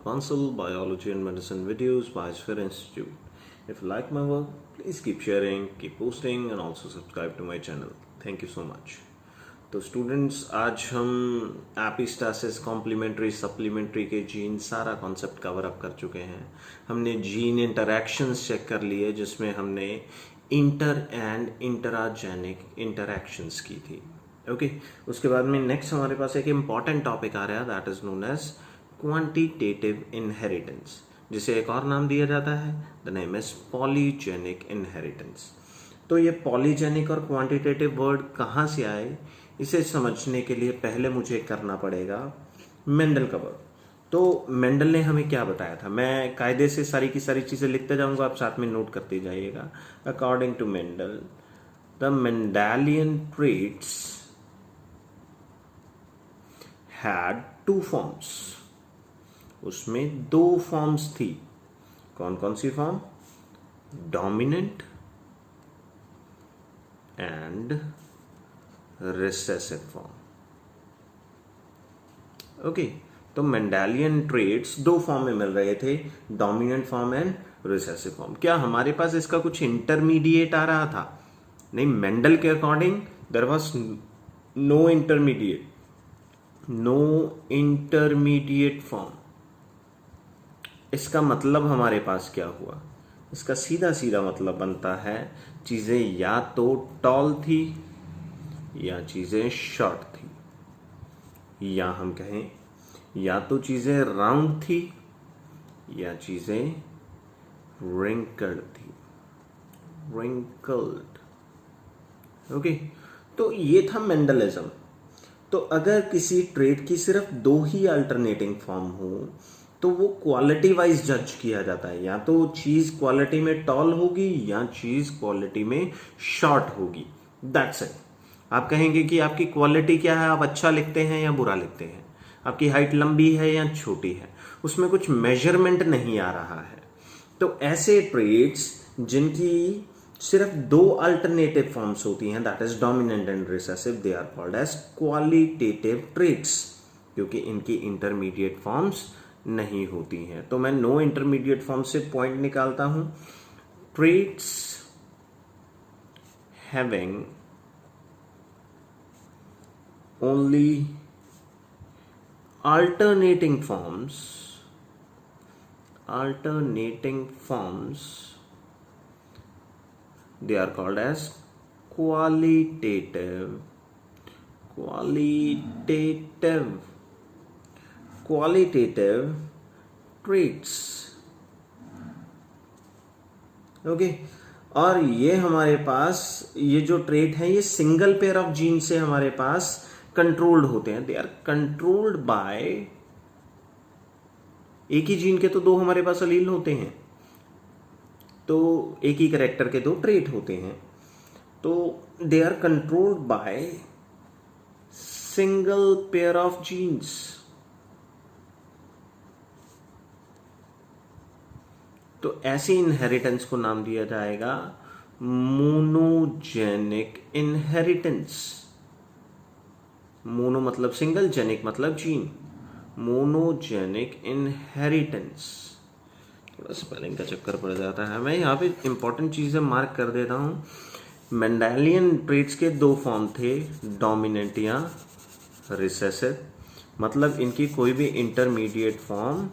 Bansal, Biology and Medicine videos by Sphere Institute. If you like my work, please keep sharing, keep posting and also subscribe to my channel. Thank you so much. तो students आज हम epistasis complementary supplementary के gene सारा concept cover up कर चुके हैं. हमने gene interactions check कर लिए जिसमें हमने इंटर एंड इंटराजेनिक इंटरैक्शंस की थी. ओके उसके बाद में नेक्स्ट हमारे पास एक इम्पॉर्टेंट टॉपिक आ रहा है that is known as quantitative inheritance, जिसे एक और नाम दिया जाता है. The name is polygenic inheritance. तो ये पॉलीजेनिक और क्वांटिटेटिव वर्ड कहाँ से आए, इसे समझने के लिए पहले मुझे करना पड़ेगा मेंडल का वर्क. तो मेंडल ने हमें क्या बताया था, मैं कायदे से सारी की सारी चीजें लिखते जाऊंगा, आप साथ में नोट करते जाइएगा. According to Mendel, the Mendelian traits had two forms. उसमें दो फॉर्म्स थी. कौन कौन सी form? Dominant and recessive form. Okay तो मेंडेलियन ट्रेट्स दो फॉर्म में मिल रहे थे, dominant form and recessive form. क्या हमारे पास इसका कुछ इंटरमीडिएट आ रहा था? नहीं, मेंडल के according there was no intermediate form. इसका मतलब हमारे पास क्या हुआ? इसका सीधा सीधा मतलब बनता है चीजें या तो टॉल थी या चीजें शॉर्ट थी, या हम कहें या तो चीजें राउंड थी या चीजें रिंकल्ड थी, रिंकल्ड. ओके तो ये था मेंडलिज्म. तो अगर किसी ट्रेट की सिर्फ दो ही अल्टरनेटिंग फॉर्म हो तो वो क्वालिटी वाइज जज किया जाता है. या तो चीज क्वालिटी में टॉल होगी या चीज क्वालिटी में शॉर्ट होगी. That's it. आप कहेंगे कि आपकी क्वालिटी क्या है, आप अच्छा लिखते हैं या बुरा लिखते हैं, आपकी हाइट लंबी है या छोटी है, उसमें कुछ मेजरमेंट नहीं आ रहा है. तो ऐसे ट्रेट्स जिनकी सिर्फ दो अल्टरनेटिव फॉर्म्स होती हैं, that is dominant and recessive, they are called as qualitative traits, क्योंकि इनकी इंटरमीडिएट फॉर्म्स नहीं होती हैं. तो मैं नो इंटरमीडिएट फॉर्म से पॉइंट निकालता हूं. Traits having only alternating forms they are called as qualitative traits. Okay और ये हमारे पास ये जो ट्रेट है ये सिंगल पेयर ऑफ जीन से हमारे पास कंट्रोल्ड होते हैं. दे आर कंट्रोल्ड बाय, एक ही जीन के तो दो हमारे पास अलील होते हैं, तो एक ही कैरेक्टर के दो ट्रेट होते हैं. तो they are controlled by single pair of genes. तो ऐसी इनहेरिटेंस को नाम दिया जाएगा मोनोजेनिक इनहेरिटेंस. मोनो मतलब सिंगल, जेनिक मतलब जीन. Monogenic inheritance. थोड़ा स्पेलिंग का चक्कर पड़ जाता है. मैं यहाँ पे इंपॉर्टेंट चीजें मार्क कर देता हूं. मेंडेलियन ट्रेट्स के दो फॉर्म थे, डोमिनेंट या रिसेसिव, मतलब इनकी कोई भी इंटरमीडिएट फॉर्म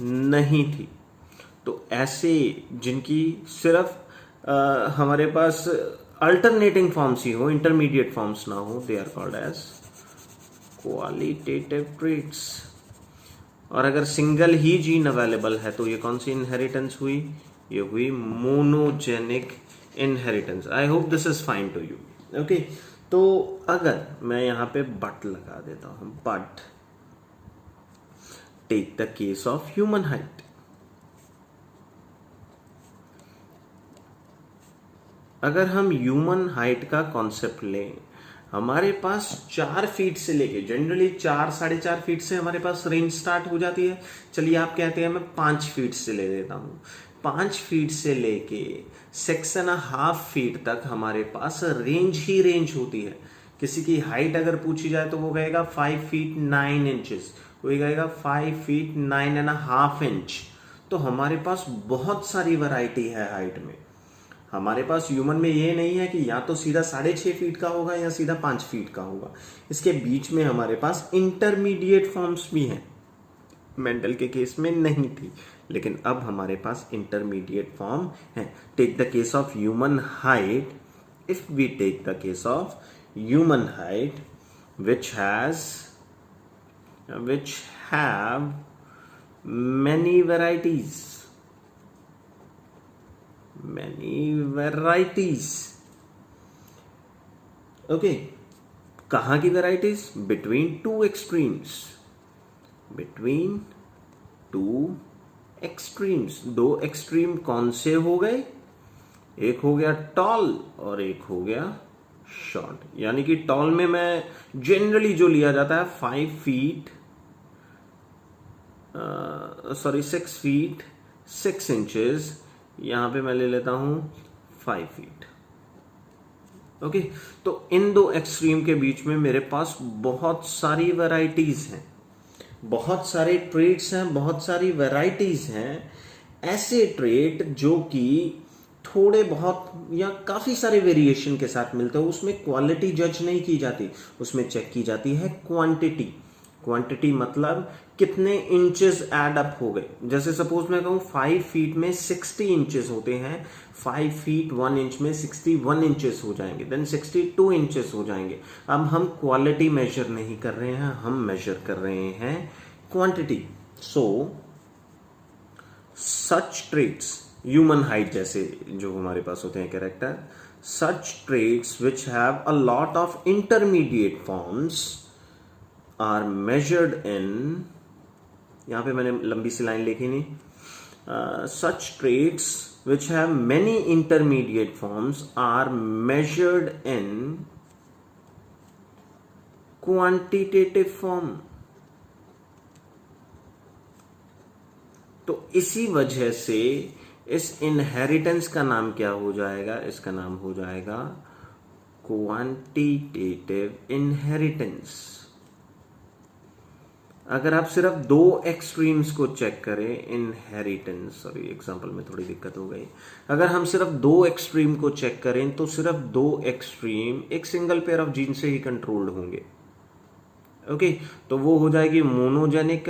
नहीं थी. तो ऐसे जिनकी सिर्फ हमारे पास अल्टरनेटिंग फॉर्म्स ही हो, इंटरमीडिएट फॉर्म्स ना हो, they are called as qualitative traits. और अगर सिंगल ही जीन अवेलेबल है तो ये कौन सी इनहेरिटेंस हुई? ये हुई monogenic inheritance. I hope this is fine to you. Okay तो अगर मैं यहां पे बट लगा देता हूं, but take the case of human height. अगर हम ह्यूमन हाइट का कॉन्सेप्ट लें, हमारे पास 4 फीट से लेके जनरली 4-4.5 फीट से हमारे पास रेंज स्टार्ट हो जाती है. चलिए आप कहते हैं मैं 5 फीट से ले लेता हूं. 5 फीट से लेके 6.5 फीट तक हमारे पास रेंज ही रेंज होती है. किसी की हाइट अगर पूछी जाए तो वो कहेगा 5 फीट 9 इंचेस. कोई कहेगा 5 फीट 9.5 इंच। तो हमारे पास बहुत सारी वैरायटी है हाइट में। हमारे पास ह्यूमन में ये नहीं है कि या तो सीधा 6.5 फीट का होगा या सीधा 5 फीट का होगा। इसके बीच में हमारे पास इंटरमीडिएट फॉर्म्स भी हैं। मेंडल के केस में नहीं थी, लेकिन अब हमारे पास इंटरमीडिएट फॉर्म है। Take the case of human height. If we take the case of human height which have many varieties, okay, कहाँ की varieties? between two extremes। दो एक्सट्रीम कौन से हो गए? एक हो गया टॉल और एक हो गया शॉर्ट। यानी कि टॉल में मैं जनरली जो लिया जाता है 6 फीट 6 इंचेस, यहां पे मैं ले लेता हूं 5 फीट। ओके, तो इन दो एक्सट्रीम के बीच में मेरे पास बहुत सारी वैरायटीज हैं, बहुत सारे ट्रेड्स हैं, बहुत सारी वैरायटीज हैं। ऐसे ट्रेड जो कि थोड़े बहुत या काफी सारे वेरिएशन के साथ मिलते हैं, उसमें क्वालिटी जज नहीं की जाती, उसमें चेक की जाती है क्वांटिटी। क्वांटिटी मतलब कितने इंचेस एड अप हो गए। जैसे सपोज मैं कहूं 5 फीट में 60 इंचेस होते हैं, 5 फीट 1 इंच में 61 इंचेस हो जाएंगे, देन 62 इंचेस हो जाएंगे। अब हम क्वालिटी मेजर नहीं कर रहे हैं, हम मेजर कर रहे हैं quantity. So such traits, human height जैसे जो हमारे पास होते हैं character, such traits which have a lot of intermediate forms are measured in, यहां पे मैंने लंबी सी लाइन लिखी नहीं, such traits which have many intermediate forms are measured in quantitative form. तो इसी वजह से इस इनहेरिटेंस का नाम क्या हो जाएगा? इसका नाम हो जाएगा क्वांटिटेटिव इनहेरिटेंस। अगर आप सिर्फ दो एक्सट्रीम्स को चेक करें, इनहेरिटेंस, सॉरी एग्जांपल में थोड़ी दिक्कत हो गई। अगर हम सिर्फ दो एक्सट्रीम को चेक करें तो सिर्फ दो एक्सट्रीम एक सिंगल पेयर ऑफ जीन से ही कंट्रोल्ड होंगे। ओके, तो वो हो जाएगी मोनोजेनिक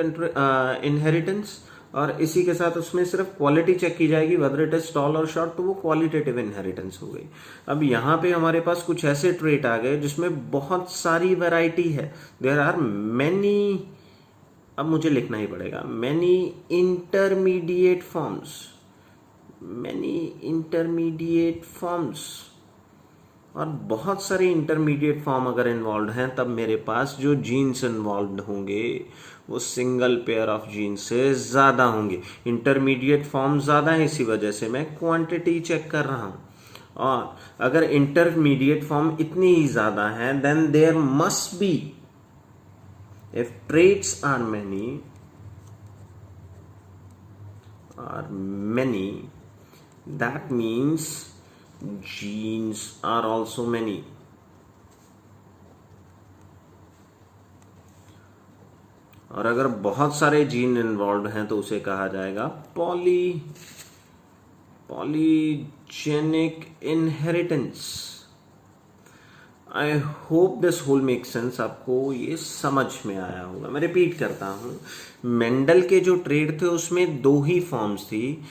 इनहेरिटेंस, और इसी के साथ उसमें सिर्फ क्वालिटी चेक की जाएगी, वेदर इट इज टॉल और शॉर्ट, तो वो क्वालिटेटिव इनहेरिटेंस हो गई। अब यहाँ पे हमारे पास कुछ ऐसे ट्रेट आ गए जिसमें बहुत सारी वैरायटी है। देयर आर मेनी, अब मुझे लिखना ही पड़ेगा, मेनी इंटरमीडिएट फॉर्म्स, और बहुत सारे इंटरमीडिएट फॉर्म अगर इन्वॉल्व हैं तब मेरे पास जो जीन्स इन्वॉल्व होंगे वो सिंगल पेयर ऑफ जीन से ज्यादा होंगे। इंटरमीडिएट फॉर्म ज्यादा है, इसी वजह से मैं क्वांटिटी चेक कर रहा हूं। और अगर इंटरमीडिएट फॉर्म इतनी ही ज्यादा है, then there must be, if traits are many, that means genes are also many। और अगर बहुत सारे जीन इन्वॉल्व हैं तो उसे कहा जाएगा polygenic inheritance. I hope this whole make sense. आपको ये समझ में आया होगा। मैं रिपीट करता हूं, मेंडल के जो ट्रेड थे उसमें दो ही फॉर्म्स थी,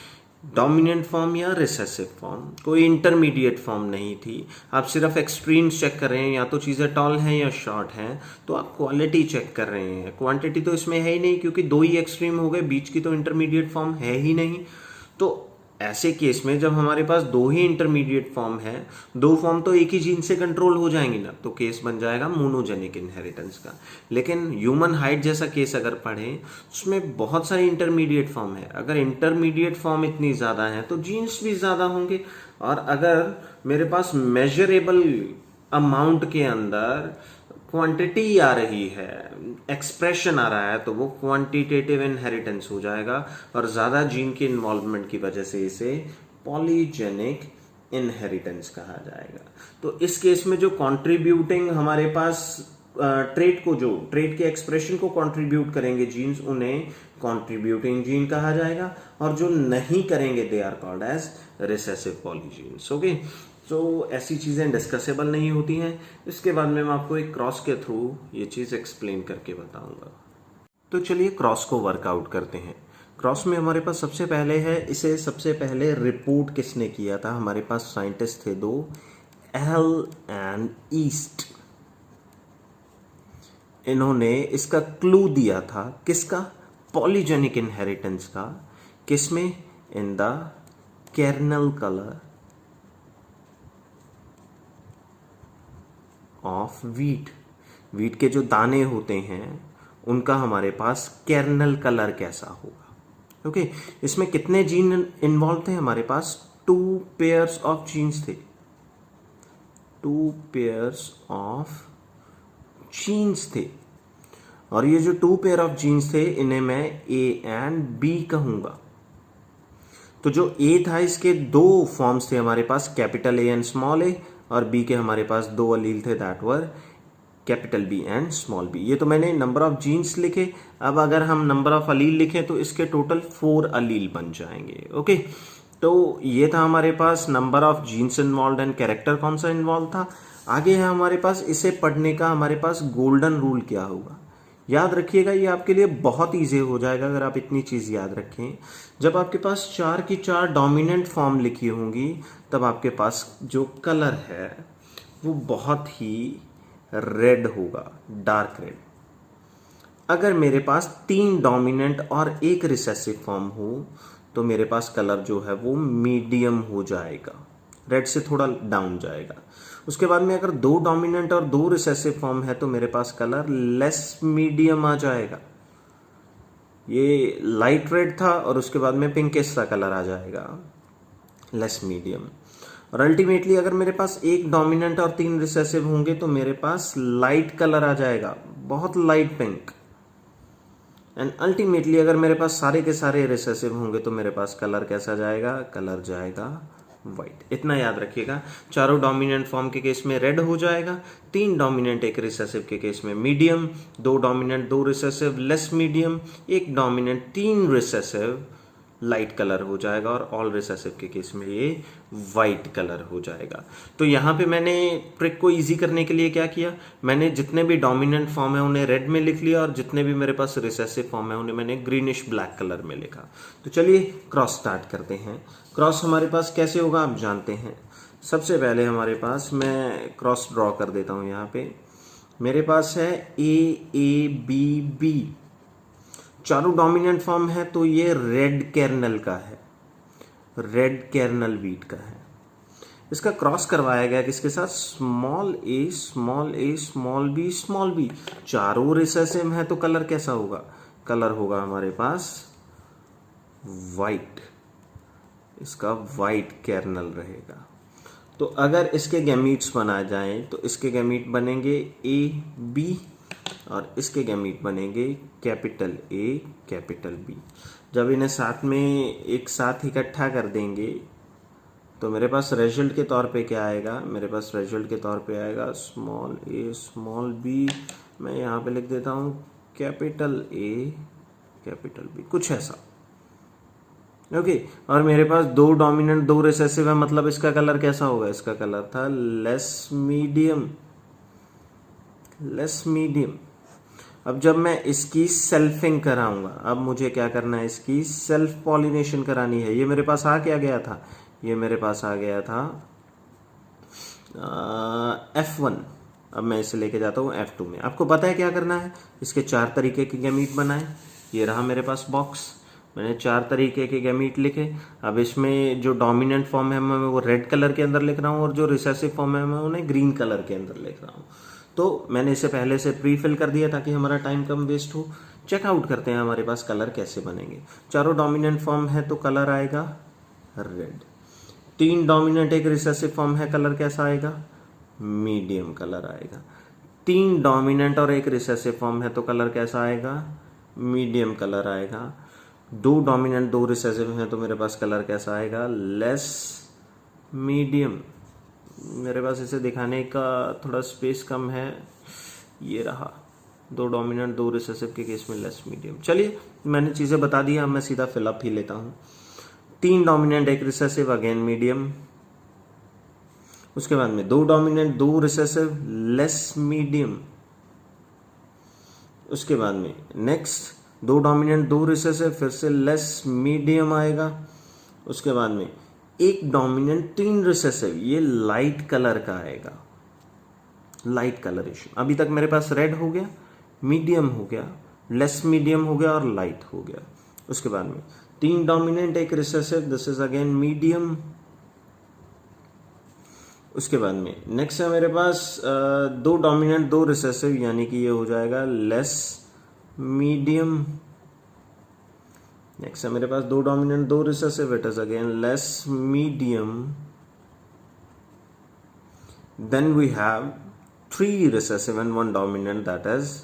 डोमिनेंट फॉर्म या रिसेसिव फॉर्म, कोई इंटरमीडिएट फॉर्म नहीं थी। आप सिर्फ एक्सट्रीम्स चेक कर रहे हैं, या तो चीजें टॉल हैं या शॉर्ट हैं, तो आप क्वालिटी चेक कर रहे हैं। क्वांटिटी तो इसमें है ही नहीं, क्योंकि दो ही एक्सट्रीम हो गए, बीच की तो इंटरमीडिएट फॉर्म है ही नहीं। तो ऐसे केस में जब हमारे पास दो ही इंटरमीडिएट फॉर्म है, दो फॉर्म तो एक ही जीन से कंट्रोल हो जाएंगी ना, तो केस बन जाएगा मोनोजेनिक इनहेरिटेंस का। लेकिन ह्यूमन हाइट जैसा केस अगर पढ़ें, उसमें बहुत सारे इंटरमीडिएट फॉर्म है। अगर इंटरमीडिएट फॉर्म इतनी ज्यादा है तो जीन्स भी ज्यादा होंगे। और अगर मेरे पास मेजरेबल अमाउंट के अंदर क्वांटिटी आ रही है, एक्सप्रेशन आ रहा है, तो वो क्वांटिटेटिव इनहेरिटेंस हो जाएगा। और ज्यादा जीन के इन्वॉल्वमेंट की वजह से इसे पॉलीजेनिक इनहेरिटेंस कहा जाएगा। तो इस केस में जो कंट्रीब्यूटिंग हमारे पास ट्रेट को, जो ट्रेट के एक्सप्रेशन को कंट्रीब्यूट करेंगे जीन्स, उन्हें कंट्रीब्यूटिंग जीन कहा जाएगा, और जो नहीं करेंगे they are called as recessive polygenes. Okay, तो ऐसी चीजें डिस्कसेबल नहीं होती हैं। इसके बाद में मैं आपको एक क्रॉस के थ्रू ये चीज एक्सप्लेन करके बताऊंगा। तो चलिए क्रॉस को वर्कआउट करते हैं। क्रॉस में हमारे पास सबसे पहले है, इसे सबसे पहले रिपोर्ट किसने किया था? हमारे पास साइंटिस्ट थे दो, एल एंड ईस्ट। इन्होंने इसका क्लू दिया था, किसका? पॉलीजेनिक इनहेरिटेंस का। किसमें? In the kernel colour of wheat. Wheat के जो दाने होते हैं उनका हमारे पास केर्नल कलर कैसा होगा। ओके, इसमें कितने जीन इन्वॉल्व थे? हमारे पास 2 पेयर्स ऑफ जीन्स थे, 2 पेयर्स ऑफ जीन्स थे। और ये जो 2 पेयर ऑफ जीन्स थे, इन्हें मैं ए एंड बी कहूंगा। तो जो ए था, इसके 2 फॉर्म्स थे हमारे पास, capital A and small A, और बी के हमारे पास 2 अलील थे, that were capital B and small B. ये तो मैंने नंबर ऑफ जीन्स लिखे। अब अगर हम नंबर ऑफ अलील लिखें तो इसके टोटल 4 अलील बन जाएंगे। ओके, तो ये था हमारे पास number of genes involve and character कौन सा इन्वॉल्व था। आगे है हमारे पास, इसे पढ़ने का हमारे पास गोल्डन रूल क्या होगा। याद रखिएगा, ये आपके लिए बहुत ईजी हो जाएगा अगर आप इतनी चीज याद रखें। जब आपके पास 4 की 4 डोमिनेंट फॉर्म लिखी होंगी, तब आपके पास जो कलर है वो बहुत ही रेड होगा, डार्क रेड। अगर मेरे पास 3 डोमिनेंट और 1 रिसेसिव फॉर्म हो, तो मेरे पास कलर जो है वो मीडियम हो जाएगा, रेड से थोड़ा डाउन जाएगा। उसके बाद में अगर 2 डोमिनेंट और 2 रिसेसिव फॉर्म है, तो मेरे पास कलर लेस मीडियम आ जाएगा। ये लाइट रेड था और उसके बाद में पिंकिश सा कलर आ जाएगा, लेस मीडियम। और अल्टीमेटली अगर मेरे पास 1 डोमिनेंट और 3 रिसेसिव होंगे, तो मेरे पास लाइट कलर आ जाएगा, बहुत लाइट पिंक। एंड अल्टीमेटली अगर मेरे पास सारे के सारे रिसेसिव होंगे, तो मेरे पास कलर कैसा जाएगा? कलर जाएगा व्हाइट। इतना याद रखिएगा। चारों डोमिनेंट फॉर्म के केस में रेड हो जाएगा, 3 डोमिनेंट 1 रिसेसिव के केस में medium, 2 dominant 2 recessive less medium, 1 dominant 3 recessive light colour हो जाएगा, और ऑल रिसेसिव के केस में ये वाइट कलर हो जाएगा। तो यहाँ पे मैंने ट्रिक को इजी करने के लिए क्या किया, मैंने जितने भी डोमिनेंट फॉर्म है उन्हें रेड में लिख लिया, और जितने भी मेरे पास रिसेसिव फॉर्म है उन्हें मैंने ग्रीनिश ब्लैक कलर में लिखा। तो चलिए क्रॉस स्टार्ट करते हैं। क्रॉस हमारे पास कैसे होगा आप जानते हैं। सबसे पहले हमारे पास, मैं क्रॉस ड्रॉ कर देता हूँ। यहाँ पे मेरे पास है AABB, चारों डोमिनेंट फॉर्म है, तो ये रेड केर्नल का है, रेड केर्नल वीट का है। इसका क्रॉस करवाया गया किसके साथ? स्मॉल ए स्मॉल ए स्मॉल बी स्मॉल बी। चारों रिसेसिव है, तो कलर कैसा होगा? कलर होगा हमारे पास वाइट, इसका वाइट केर्नल रहेगा। तो अगर इसके गैमीट्स बनाए जाएं, तो इसके गैमीट बनेंगे AB, और इसके गैमीट बनेंगे कैपिटल A कैपिटल B। जब इन्हें साथ में एक साथ इकट्ठा कर देंगे, तो मेरे पास रिजल्ट के तौर पे क्या आएगा? मेरे पास रिजल्ट के तौर पे आएगा स्मॉल a स्मॉल b। मैं यहाँ पे लिख देता हूँ कैपिटल A कैपिटल B, कुछ ऐसा। ओके, और मेरे पास 2 डोमिनेंट 2 रिसेसिव है, मतलब इसका कलर कैसा होगा? इसका कलर था लेस मीडियम, लेस मीडियम। अब जब मैं इसकी सेल्फिंग कराऊंगा, अब मुझे क्या करना है? इसकी सेल्फ पॉलिनेशन करानी है। ये मेरे पास आ क्या गया था? ये मेरे पास आ गया था F1। अब मैं इसे लेके जाता हूँ F2 में। आपको पता है क्या करना है? इसके 4 तरीके के गैमीट बनाए। ये रहा मेरे पास बॉक्स, मैंने 4 तरीके के गैमीट लिखे। अब इसमें जो डोमिनेंट फॉर्म है मैं वो रेड कलर के अंदर लिख रहा हूँ, और जो रिसेसिव फॉर्म है मैं उन्हें ग्रीन कलर के अंदर लिख रहा हूँ। तो मैंने इसे पहले से प्री फिल कर दिया ताकि हमारा टाइम कम वेस्ट हो। चेकआउट करते हैं हमारे पास कलर कैसे बनेंगे। चारों डोमिनेंट फॉर्म है, तो कलर आएगा रेड। 3 डोमिनेंट 1 रिसेसिव फॉर्म है, कलर कैसा आएगा? मीडियम कलर आएगा। 3 डोमिनेंट और 1 रिसेसिव फॉर्म है, तो कलर कैसा आएगा? मीडियम कलर आएगा। 2 डोमिनेंट 2 रिसेसिव है, तो मेरे पास कलर कैसा आएगा? Less medium. मेरे पास इसे दिखाने का थोड़ा स्पेस कम है, ये रहा, 2 डोमिनेंट 2 रिसेसिव के केस में लेस मीडियम। चलिए मैंने चीज़ें बता दी, अब मैं सीधा फिलअप ही लेता हूँ। 3 डोमिनेंट 1 रिसेसिव, अगेन मीडियम। उसके बाद में 2 डोमिनेंट 2 रिसेसिव, लेस मीडियम। उसके बाद में नेक्स्ट 2 डोमिनेंट 2 रिसेसिव, फिर से लेस मीडियम आएगा। उसके बाद में 1 डोमिनेंट 3 रिसेसिव, ये लाइट कलर का आएगा, लाइट कलरेशन। अभी तक मेरे पास रेड हो गया, मीडियम हो गया, लेस मीडियम हो गया और लाइट हो गया। उसके बाद में 3 dominant 1 recessive, this is again medium. उसके बाद में नेक्स्ट है मेरे पास 2 डोमिनेंट 2 रिसेसिव, यानी कि ये हो जाएगा लेस मीडियम। नेक्स्ट है मेरे पास 2 dominant 2 recessive, it is again less medium. Then we have 3 recessive and 1 dominant, that is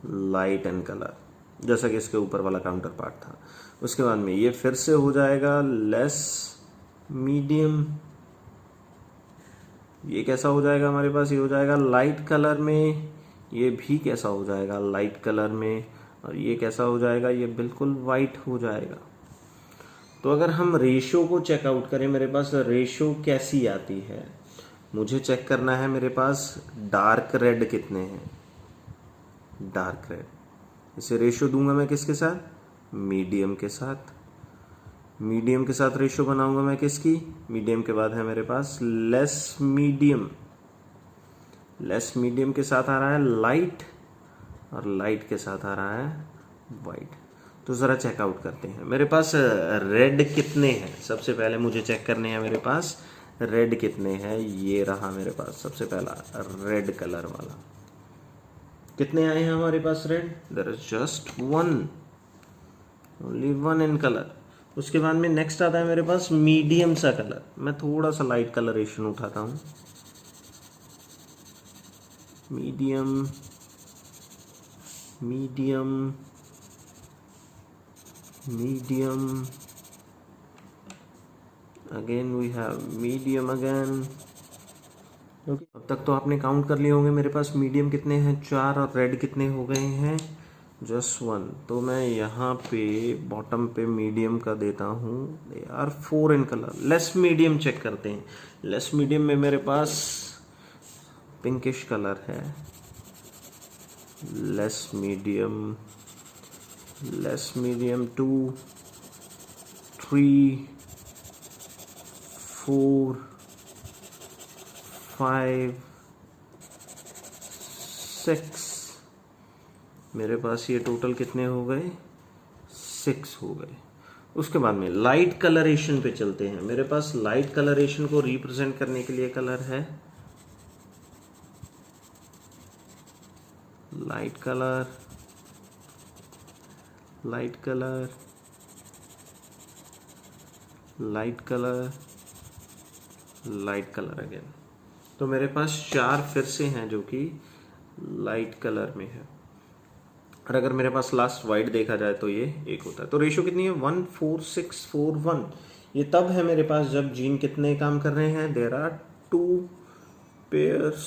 light in colour, जैसा कि इसके ऊपर वाला काउंटर पार्ट था। उसके बाद में ये फिर से हो जाएगा लेस मीडियम। ये कैसा हो जाएगा हमारे पास, ये हो जाएगा लाइट कलर में। ये भी कैसा हो जाएगा, लाइट कलर में। और ये कैसा हो जाएगा, ये बिल्कुल वाइट हो जाएगा। तो अगर हम रेशो को चेकआउट करें, मेरे पास रेशो कैसी आती है, मुझे चेक करना है मेरे पास डार्क रेड कितने हैं, डार्क रेड। इसे रेशो दूंगा मैं किसके साथ, मीडियम के साथ। मीडियम के साथ रेशो बनाऊंगा मैं किसकी, मीडियम के बाद है मेरे पास लेस मीडियम। लेस मीडियम के साथ आ रहा है लाइट, और लाइट के साथ आ रहा है वाइट। तो जरा चेकआउट करते हैं, मेरे पास रेड कितने हैं। सबसे पहले मुझे चेक करने हैं मेरे पास रेड कितने हैं। ये रहा मेरे पास सबसे पहला रेड कलर वाला। कितने आए हैं हमारे पास red, there is just 1, only 1 in colour. उसके बाद में नेक्स्ट आता है मेरे पास मीडियम सा कलर। मैं थोड़ा सा लाइट कलरेशन उठाता हूं, medium medium medium, again we have medium again. Okay, अब तक तो आपने काउंट कर लिए होंगे मेरे पास मीडियम कितने हैं, 4, और रेड कितने हो गए हैं, जस्ट 1। तो मैं यहाँ पे बॉटम पे मीडियम का देता हूँ, they are 4 in colour. Less medium check करते हैं। लेस मीडियम में मेरे पास पिंकिश कलर है, लेस मीडियम 2, 3, 4, 5, 6। मेरे पास ये टोटल कितने हो गए, 6 हो गए। उसके बाद में लाइट कलरेशन पे चलते हैं। मेरे पास लाइट कलरेशन को रिप्रेजेंट करने के लिए कलर है light colour, light colour, light colour, light colour again. तो मेरे पास 4 फिर से हैं जो कि लाइट कलर में है। और अगर मेरे पास लास्ट वाइट देखा जाए तो ये 1 होता है। तो रेशियो कितनी है, 1 4 6 4 1। ये तब है मेरे पास जब जीन कितने काम कर रहे हैं, there are 2 pairs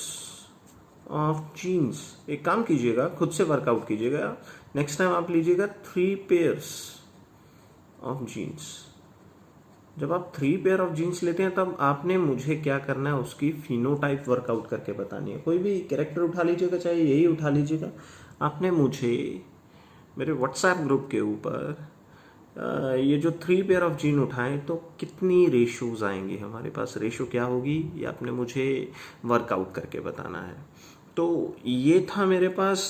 of genes. एक काम कीजिएगा, खुद से वर्कआउट कीजिएगा, नेक्स्ट टाइम आप लीजिएगा 3 पेयर्स ऑफ जीन्स। जब आप 3 पेयर ऑफ जीन्स लेते हैं तब आपने मुझे क्या करना है, उसकी फिनोटाइप वर्कआउट करके बतानी है। कोई भी कैरेक्टर उठा लीजिएगा, चाहे यही उठा लीजिएगा, आपने मुझे मेरे व्हाट्सएप ग्रुप के ऊपर ये जो 3 पेयर ऑफ जीन उठाएं तो कितनी रेशोज आएंगी हमारे पास, रेशो क्या होगी, ये आपने मुझे वर्कआउट करके बताना है। तो ये था मेरे पास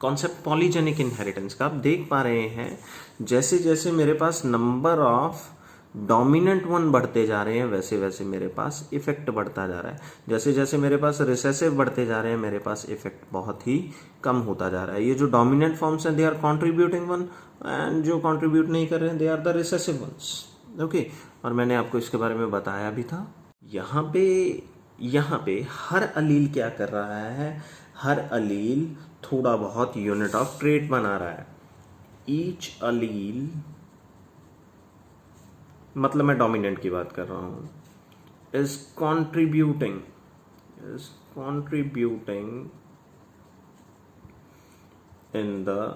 कॉन्सेप्ट पॉलीजेनिक इनहेरिटेंस का। आप देख पा रहे हैं जैसे जैसे मेरे पास नंबर ऑफ डोमिनेंट 1 बढ़ते जा रहे हैं वैसे वैसे मेरे पास इफेक्ट बढ़ता जा रहा है। जैसे जैसे मेरे पास रिसेसिव बढ़ते जा रहे हैं मेरे पास इफेक्ट बहुत ही कम होता जा रहा है। ये जो डोमिनेंट फॉर्म्स हैं दे आर कॉन्ट्रीब्यूटिंग 1, एंड जो कॉन्ट्रीब्यूट नहीं कर रहे हैं they are the recessive ones. Okay, और मैंने आपको इसके बारे में बताया भी था। यहाँ पे हर अलील क्या कर रहा है, हर अलील थोड़ा बहुत यूनिट ऑफ ट्रेट बना रहा है। ईच अलील, मतलब मैं डोमिनेंट की बात कर रहा हूं, is contributing in the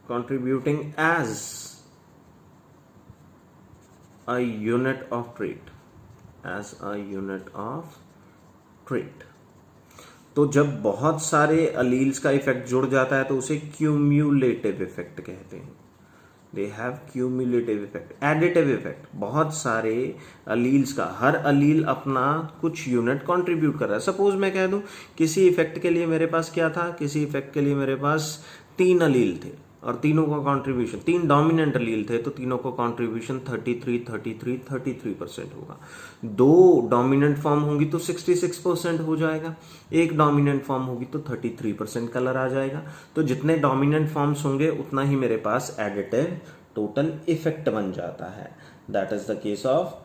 contributing as a unit of trait, as a unit of trait. तो जब बहुत सारे अलील्स का इफेक्ट जुड़ जाता है तो उसे क्यूम्यूलेटिव इफेक्ट कहते हैं. They have cumulative effect, additive effect. बहुत सारे अलील्स का, हर अलील अपना कुछ यूनिट कंट्रीब्यूट कर रहा है. सपोज मैं कह दूं किसी इफेक्ट के लिए मेरे पास क्या था, किसी इफेक्ट के लिए मेरे पास 3 अलील थे और तीनों का कंट्रीब्यूशन, 3 डोमिनेंट अलील थे तो तीनों का कंट्रीब्यूशन 33% होगा. 2 डोमिनेंट फॉर्म होंगी तो 66% हो जाएगा. 1 डोमिनेंट फॉर्म होगी तो 33% कलर आ जाएगा. तो जितने डोमिनेंट फॉर्म्स होंगे उतना ही मेरे पास एडिटिव टोटल इफेक्ट बन जाता है. That is the case of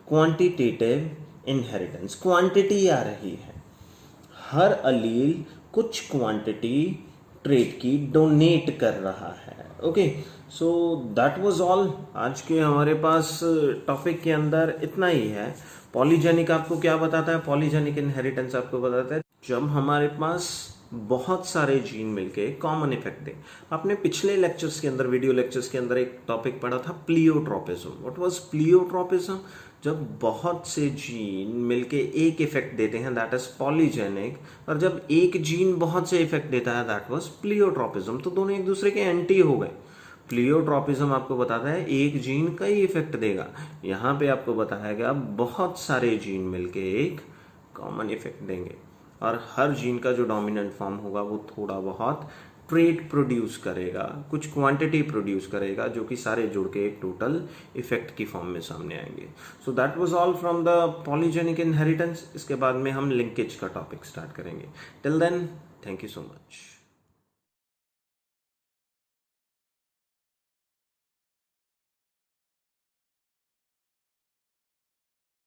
quantitative inheritance. Quantity आ रही है, हर अलील कुछ क्वांटिटी ट्रेट की डोनेट कर रहा है. Okay, so that was all. आज के हमारे पास टॉपिक के अंदर इतना ही है. पॉलीजेनिक आपको क्या बताता है? पॉलीजेनिक इनहेरिटेंस आपको बताता है जब हमारे पास बहुत सारे जीन मिलके कॉमन इफेक्ट दे. आपने पिछले लेक्चर्स के अंदर, वीडियो लेक्चर्स के अंदर एक टॉपिक पढ़ा था, प्लियोट्रोपिज्म. What was प्लियोट्रोपिज्म? जब बहुत से जीन मिलके एक इफेक्ट देते हैं, दैट इज पॉलीजेनिक. और जब एक जीन बहुत से इफेक्ट देता है, दैट वाज प्लियोट्रोपिज्म. तो दोनों एक दूसरे के एंटी हो गए. प्लियोट्रोपिज्म आपको बताता है एक जीन कई इफेक्ट देगा. यहाँ पे आपको बताया गया बहुत सारे जीन मिलके एक कॉमन इफेक्ट देंगे और हर जीन का जो डोमिनेंट फॉर्म होगा वो थोड़ा बहुत ट्रेट प्रोड्यूस करेगा, कुछ क्वांटिटी प्रोड्यूस करेगा जो कि सारे जुड़ के एक टोटल इफेक्ट की फॉर्म में सामने आएंगे. So that was all from the polygenic inheritance. इसके बाद में हम लिंकेज का टॉपिक स्टार्ट करेंगे. Till then, thank you so much.